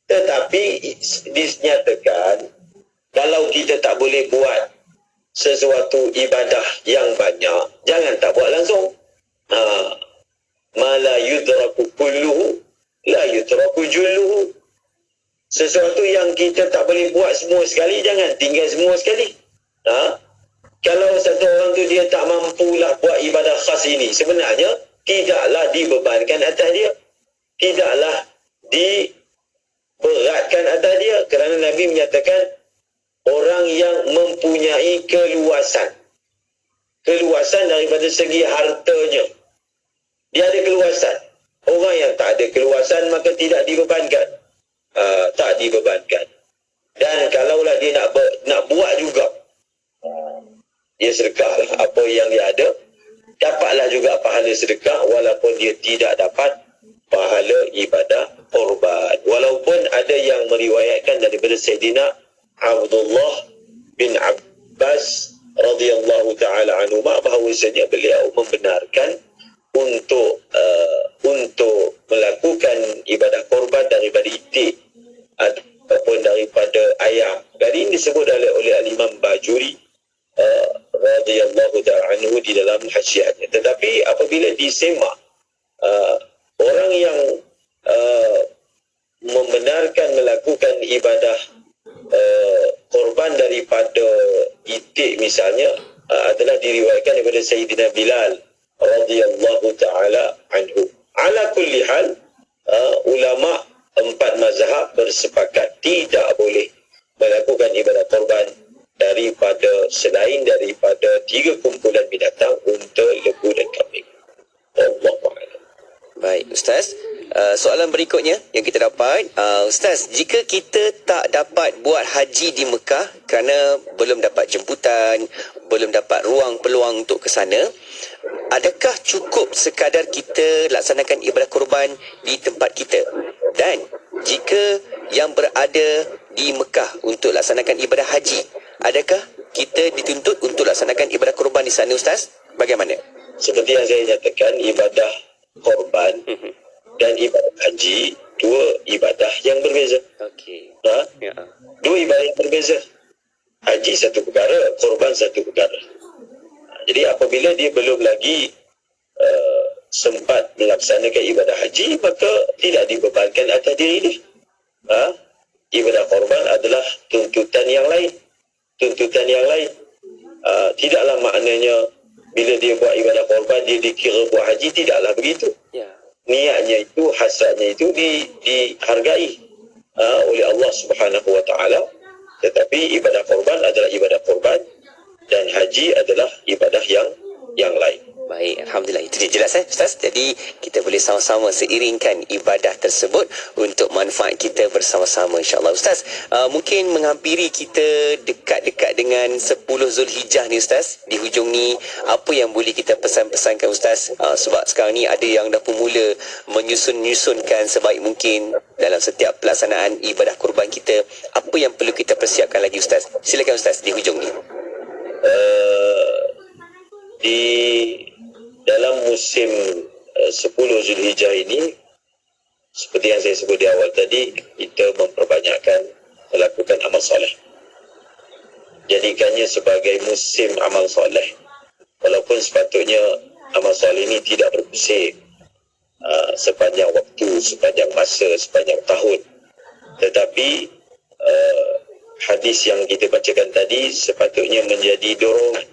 Tetapi dinyatakan kalau kita tak boleh buat sesuatu ibadah yang banyak, jangan tak buat langsung. Ma la yudraku kulluhu la yudraku julluhu. Sesuatu yang kita tak boleh buat semua sekali, jangan tinggal semua sekali. Kalau satu orang tu dia tak mampulah buat ibadah khas ini, sebenarnya tidaklah dibebankan atas dia, tidaklah diberatkan atas dia, kerana Nabi menyatakan orang yang mempunyai keluasan daripada segi hartanya, dia ada keluasan. Orang yang tak ada keluasan maka tidak dibebankan. Tak dibebankan. Dan kalaulah dia nak buat juga, dia sedekahlah apa yang dia ada, dapatlah juga pahala sedekah walaupun dia tidak dapat pahala ibadah korban. Walaupun ada yang meriwayatkan daripada Sayyidina Abdullah bin Abbas radhiyallahu taala anhu bahawasanya beliau membenarkan untuk melakukan ibadah korban daripada itik ataupun daripada ayam. Dan ini disebut oleh Al-Imam Bajuri radhiyallahu ta'ala anhu di dalam hasyiatnya. Tetapi apabila disemak orang yang membenarkan melakukan ibadah korban daripada itik misalnya, adalah diriwayatkan daripada Sayyidina Bilal radhiyallahu taala anhu. Ala kulli hal, ulama empat mazhab bersepakat tidak boleh melakukan ibadah korban selain daripada 3 kumpulan binatang, unta, lembu dan kambing. Allahu a'lam. Baik, Ustaz. Soalan berikutnya yang kita dapat, Ustaz, jika kita tak dapat buat haji di Mekah kerana belum dapat jemputan, belum dapat ruang peluang untuk ke sana, adakah cukup sekadar kita laksanakan ibadah korban di tempat kita? Dan jika yang berada di Mekah untuk laksanakan ibadah haji, adakah kita dituntut untuk laksanakan ibadah korban di sana, Ustaz? Bagaimana? Seperti yang saya nyatakan, ibadah korban dan ibadah haji dua ibadah yang berbeza. Okey. Ya. Dua ibadah yang berbeza. Haji satu perkara, korban satu perkara. Jadi apabila dia belum lagi sempat melaksanakan ibadah haji, maka tidak dibebankan atas diri dia. Ibadah korban adalah tuntutan yang lain. Tuntutan yang lain. Tidaklah maknanya bila dia buat ibadah korban dia dikira buat haji, tidaklah begitu. Ya. Niatnya itu, hasratnya itu dihargai oleh Allah Subhanahu wa taala. Tetapi ibadah korban adalah ibadah korban dan haji adalah ibadah yang lain. Baik, Alhamdulillah. Itu dia jelas, Ustaz. Jadi kita boleh sama-sama seiringkan ibadah tersebut untuk manfaat kita bersama-sama, insyaAllah. Ustaz, mungkin menghampiri kita dekat-dekat dengan 10 Zulhijjah ni, Ustaz. Di hujung ni, apa yang boleh kita pesan-pesankan, Ustaz? Sebab sekarang ni ada yang dah pun mula menyusun-nyusunkan sebaik mungkin dalam setiap pelaksanaan ibadah kurban kita. Apa yang perlu kita persiapkan lagi, Ustaz? Silakan, Ustaz, di hujung ni. Di dalam musim 10 Zulhijjah ini, seperti yang saya sebut di awal tadi, kita memperbanyakkan melakukan amal soleh. Jadikannya sebagai musim amal soleh. Walaupun sepatutnya amal soleh ini tidak berpusing sepanjang waktu, sepanjang masa, sepanjang tahun. Tetapi hadis yang kita bacakan tadi sepatutnya menjadi dorongan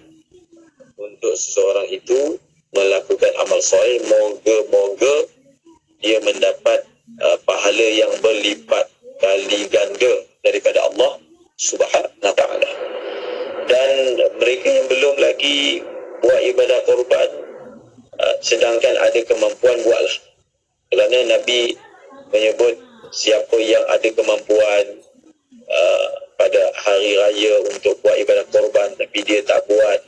untuk seseorang itu melakukan amal soleh. Moga-moga dia mendapat pahala yang berlipat kali ganda daripada Allah Subhanahu wa taala. Dan mereka yang belum lagi buat ibadah korban, sedangkan ada kemampuan, buatlah. Kerana Nabi menyebut siapa yang ada kemampuan pada hari raya untuk buat ibadah korban tapi dia tak buat,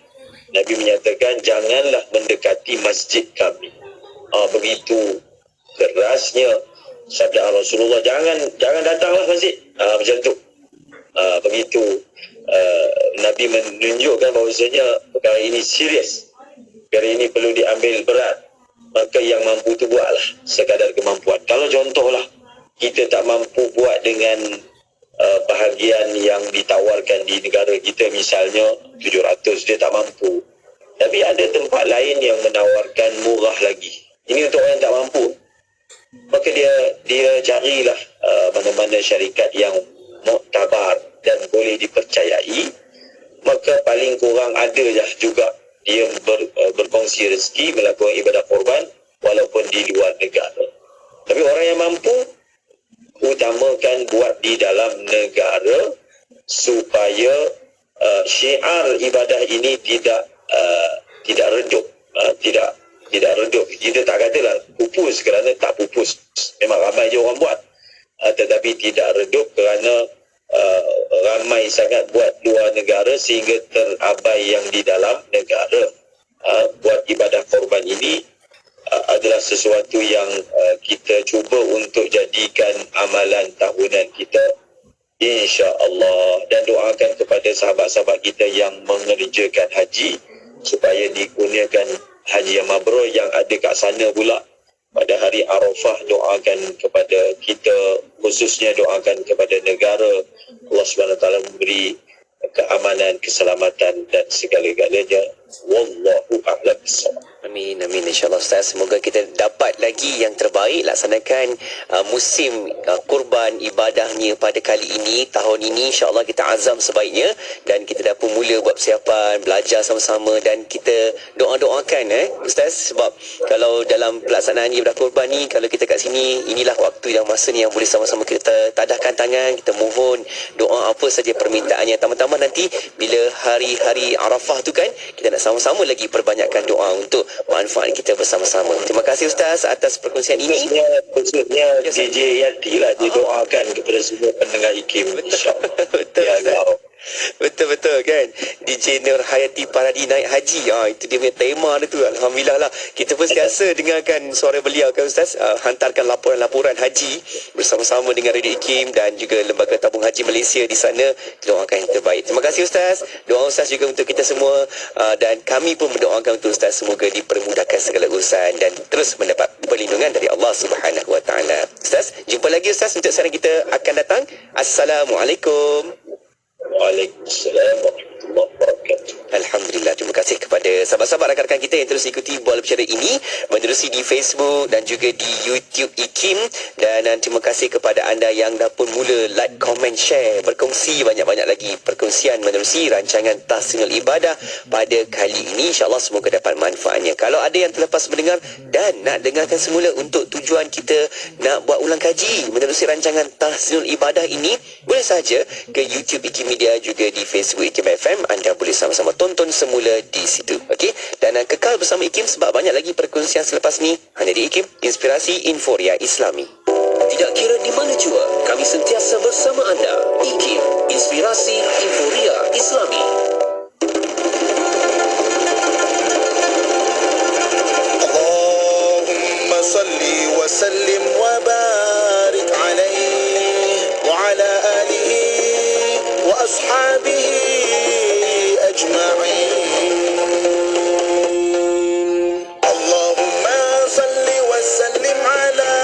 Nabi menyatakan janganlah mendekati masjid kami. Begitu kerasnya sabda Rasulullah, jangan datanglah masjid. Macam tu. Begitu Nabi menunjukkan bahawasanya perkara ini serius. Perkara ini perlu diambil berat. Maka yang mampu tu buatlah sekadar kemampuan. Kalau contohlah kita tak mampu buat dengan bahagian yang ditawarkan di negara kita, misalnya 700, dia tak mampu. Tapi ada tempat lain yang menawarkan murah lagi. Ini untuk orang yang tak mampu. Maka dia carilah mana-mana syarikat yang muktabar dan boleh dipercayai. Maka paling kurang ada juga dia berkongsi rezeki melakukan ibadah korban walaupun di luar negara. Tapi orang yang mampu, utamakan buat di dalam negara supaya syiar ibadah ini tidak redup, tidak redup. Kita tak katalah pupus kerana tak pupus, memang ramai je orang buat, tetapi tidak redup kerana ramai sangat buat luar negara sehingga terabai yang di dalam negara. Buat ibadah korban ini adalah sesuatu yang kita cuba untuk jadikan amalan tahunan kita, insya-Allah. Dan doakan kepada sahabat-sahabat kita yang mengerjakan haji supaya dikurniakan haji yang mabrur. Yang ada kat sana pula pada hari Arafah, doakan kepada kita, khususnya doakan kepada negara, Allah Subhanahu Wa Taala memberi keamanan, keselamatan dan segala-galanya. Wallahu a'lam bishawab. Amin, amin, insyaAllah Ustaz. Semoga kita dapat lagi yang terbaik laksanakan musim kurban ibadahnya pada kali ini. Tahun ini insyaAllah kita azam sebaiknya dan kita dah pun mula buat persiapan, belajar sama-sama dan kita doa-doakan Ustaz, sebab kalau dalam pelaksanaan ibadah kurban ni, kalau kita kat sini, inilah waktu yang masa ni yang boleh sama-sama kita tadahkan tangan, kita mohon doa apa saja permintaannya. Tambah-tambah nanti bila hari-hari Arafah tu kan, kita nak sama-sama lagi perbanyakkan doa untuk manfaat kita bersama-sama. Terima kasih Ustaz atas perkongsian ini. Khususnya DJ Yati lah didoakan kepada semua pendengar IKIM. Betul Ustaz. Betul-betul kan. DJ Nur Hayati Paradi naik haji. Itu dia punya tema dia tu. Alhamdulillah lah. Kita pun sentiasa dengarkan suara beliau kan Ustaz. Hantarkan laporan-laporan haji bersama-sama dengan Radio IKIM dan juga Lembaga Tabung Haji Malaysia di sana. Doakan yang terbaik. Terima kasih Ustaz. Doa Ustaz juga untuk kita semua dan kami pun mendoakan untuk Ustaz semoga dipermudahkan segala urusan dan terus mendapat perlindungan dari Allah Subhanahu Wa Taala. Ustaz, jumpa lagi Ustaz untuk siaran kita akan datang. Assalamualaikum. Waalaikumsalam warahmatullahi wabarakatuh. Alhamdulillah. Terima kasih kepada sahabat-sahabat rakan-rakan kita yang terus ikuti Bola Bicara ini menerusi di Facebook dan juga di YouTube IKIM dan terima kasih kepada anda yang dah pun mula like, komen, share, berkongsi banyak-banyak lagi perkongsian menerusi rancangan Tahsinul Ibadah pada kali ini. InsyaAllah semoga dapat manfaatnya. Kalau ada yang terlepas mendengar dan nak dengarkan semula untuk tujuan kita nak buat ulang kaji menerusi rancangan Tahsinul Ibadah ini, boleh saja ke YouTube IKIM Media juga di Facebook IKIM FM. Anda boleh sama-sama tonton semula di situ. Okey, dan kekal bersama IKIM sebab banyak lagi perkongsian selepas ni hanya di IKIM, Inspirasi Inforia Islami. Tidak kira di mana jua, kami sentiasa bersama anda. IKIM, Inspirasi Inforia Islami. Allahumma salli wa sallim wa barik alaihi wa ala alihi wa ashabihi ajma'in. Allahumma salli wa sallim ala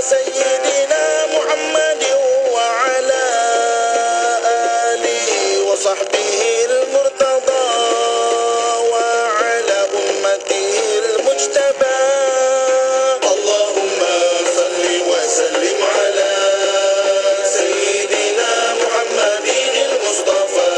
sayyidina Muhammadin wa ala alihi wa sahbihi al-murtada wa ala ummatihi al-mujtaba. Allahumma salli wa sallim ala sayyidina Muhammadin al-Mustafa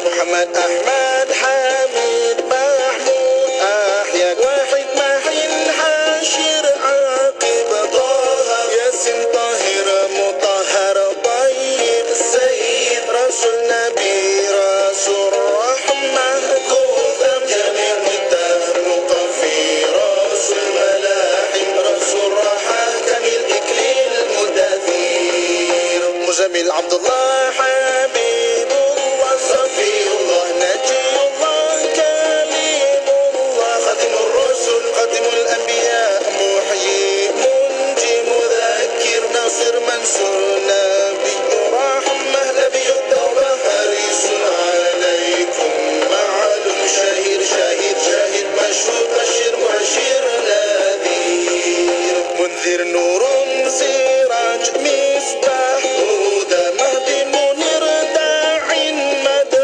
Muhammad Ahmad Hamid Mahmud Ahya Wahid Mahin Hashir Aqib Taha Yasin Tahir Mutahhar Tayyib Sayyid Rasul Nabi Rasul Rahmah Qutham Jamil Mutah Muqafi Rasul Malahim Rasul Raha Kamil Iklil Mudathir Muzamil Abdullah Habibullah Safiyullah Najiyullah Kalimullah Khatimul Rasul Khatimul Anbiya Muhyi Munji Mudhakir Nasir Mansur Nabi Rahmah Nabi Tawbah Harisun Alaikum Ma'alum Syahir Syahid Syahid Mashhur Bashir Muhashir Nadir Munzir Nurun Siraj Misbah Huda Mahdi Munir Da'in Mad'u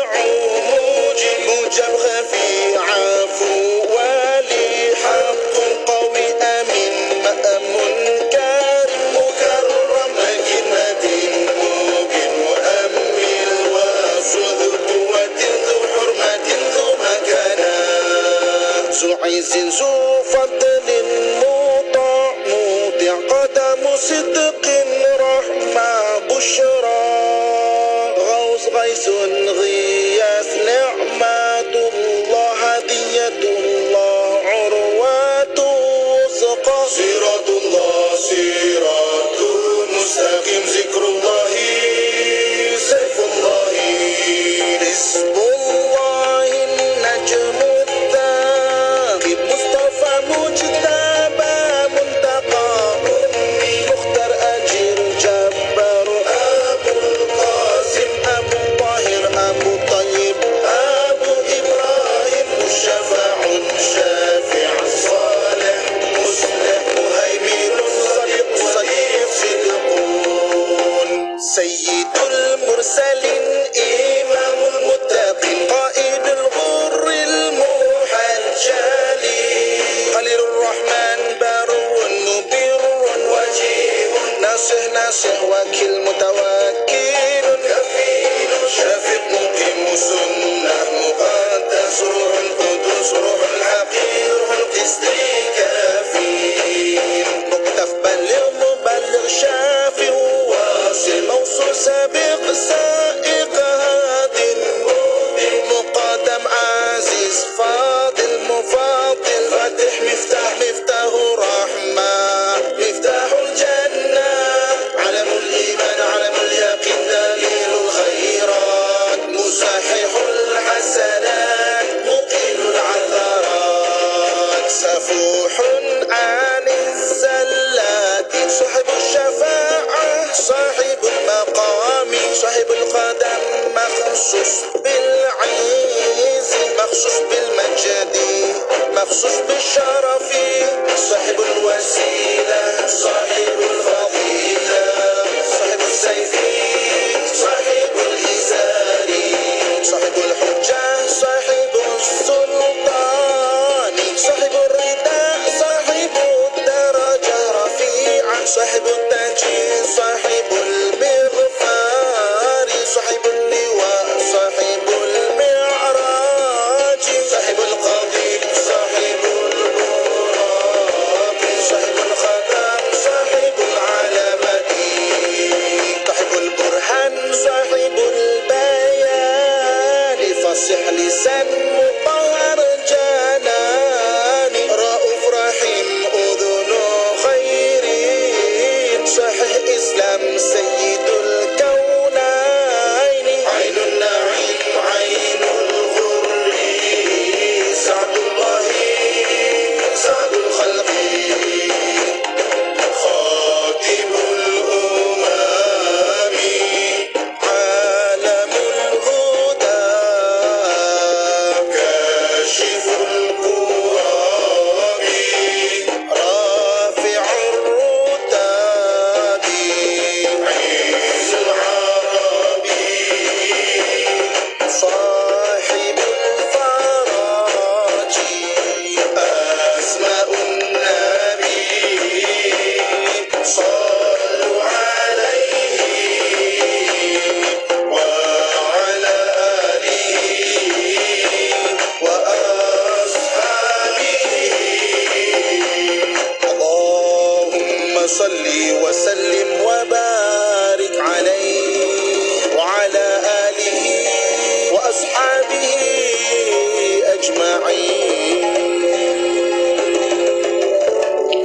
Mujib Mujab Khafi Afu Wali Haqqun Qawi Amin Ma'amun Karim Mukarram Majid Madin Mubin Mu'ammil Wasu Dhu Quwatin Dhu Hurmatin Dhu Makana Zu Izin Zu Fadlin Muta' Muti' Qadamu Sidqin Rahma Bushra Ghaus Ghaisun Ghiyas Ni'matullah Hadiyatullah Urwatu Wusqa Siratullah Siratu Mustaqim Zikrullahi Sayfullahi Hizbullahi Najmut Thaqib Mustafa Mujtaba Muntaqa Ummi Mukhtar Ajir Jabbar Abul Qasim Abu Tahir Abu Tayyib Abu Ibrahim Syafa'un غدا مخصوص بالعز مخصوص بالمجد مخصوص بالشرف صاحب الوسيلة صاحب الفضيلة صاحب السيف صاحب الإزار صاحب الحجة صاحب السلطان صاحب الرداء صاحب الدرجة رفيعا صاحب التاج صاحب المغفار صاحب اللواء صاحب المعراج صاحب القضيب صاحب الغراب صاحب الخدم صاحب العلامة صاحب البرهان صاحب البيان فصح لسان مطهر جنان رؤوف رحيم أذن خير صحيح إسلام سيد الكونين عين النعيم عين الغر سعد الله سعد الخلق خاتم الأمم عالم الهدى كاشف الكرام رافع الرتاب عز العربي صاحب الفرج أسماء النبي صلوا عليه وعلى آله وأصحابه اللهم صل وسلم وبارك عليه وعلى آله وأصحابه أجمعين.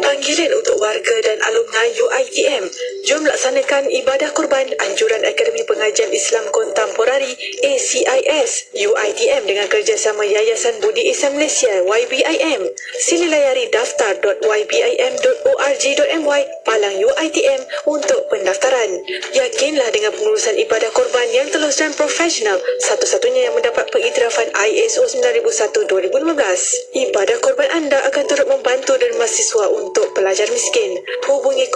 Panggilan untuk warga dan alumni UiTM. Jom laksanakan ibadah korban anjuran Akademi Pengajian Islam Kontemporari ACIS UiTM dengan kerjasama Yayasan Budi Ihsan Malaysia YBIM. Sila layari daftar.ybim.org.my Palang UiTM untuk pendaftaran. Yakinlah dengan pengurusan ibadah korban yang telus dan profesional, satu-satunya yang mendapat pengiktirafan ISO 9001-2015. Ibadah korban anda akan turut membantu dan mahasiswa untuk pelajar miskin. Hubungi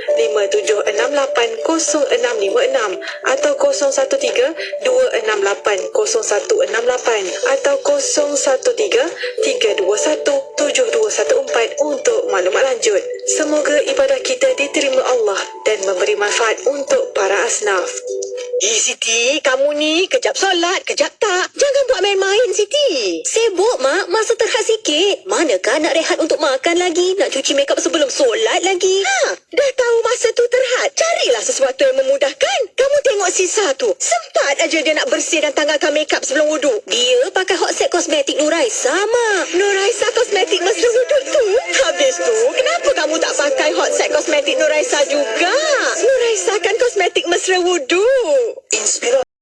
011-5768-0656 atau 013-268-0168 atau 013-321-7214 untuk maklumat lanjut. Semoga ibadah kita diterima Allah dan memberi manfaat untuk para asnaf. Siti, kamu ni kejap solat, kejap tak. Jangan buat main-main, Siti. Sibuk, Mak. Masa terhad sikit. Manakah nak rehat untuk makan lagi? Nak cuci makeup sebelum solat lagi? Dah tahu masa tu terhad. Carilah sesuatu yang memudahkan. Kamu tengok sisa tu. Sempat aja dia nak bersih dan tanggalkan makeup sebelum wuduk. Dia pakai hot set kosmetik Nuraisa, Mak. Nuraisa kosmetik mesra wuduk tu. Habis tu, kenapa kamu tak pakai hot set kosmetik Nuraisa juga? Nuraisa kan kosmetik mesra wuduk. Inspirasi